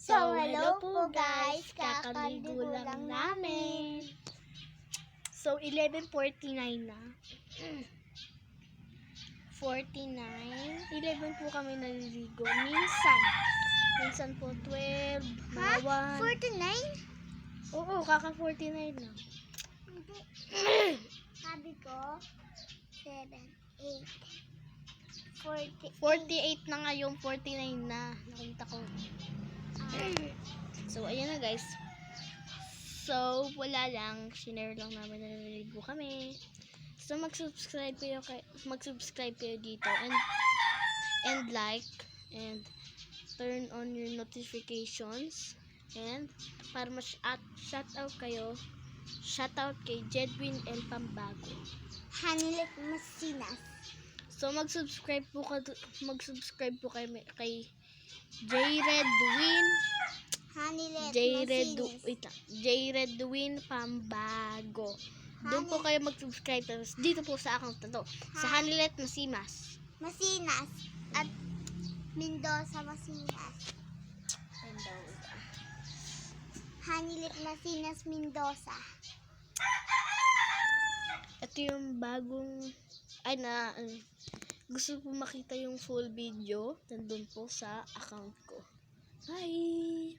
So, hello po guys, kakaligo lang namin. So, 11:49 na. 49. 11 po kami naliligo. Minsan po 12, mga 1. 49? Oo, kaka 49 na. Sabi ko, 7, 8, 48 na ngayon, 49 na. Nakita ko. So, ayan na guys. So, wala lang. Shinare lang namin na naliligo kami. So, mag-subscribe kayo dito. And like. And turn on your notifications. And para shout out kay Jedwin L. Pambago. Hanilet Masinas. So, mag-subscribe po kayo kay Jredwin. Hanilet Jredwin Pambago. Doon po kayo mag-subscribe. Tapos dito po sa account na to. Sa Hanilet Masinas. At Mendoza Masinas. Hanilet Masinas Mendoza. Ito yung bagong gusto po makita yung full video, nandun po sa account ko. Bye!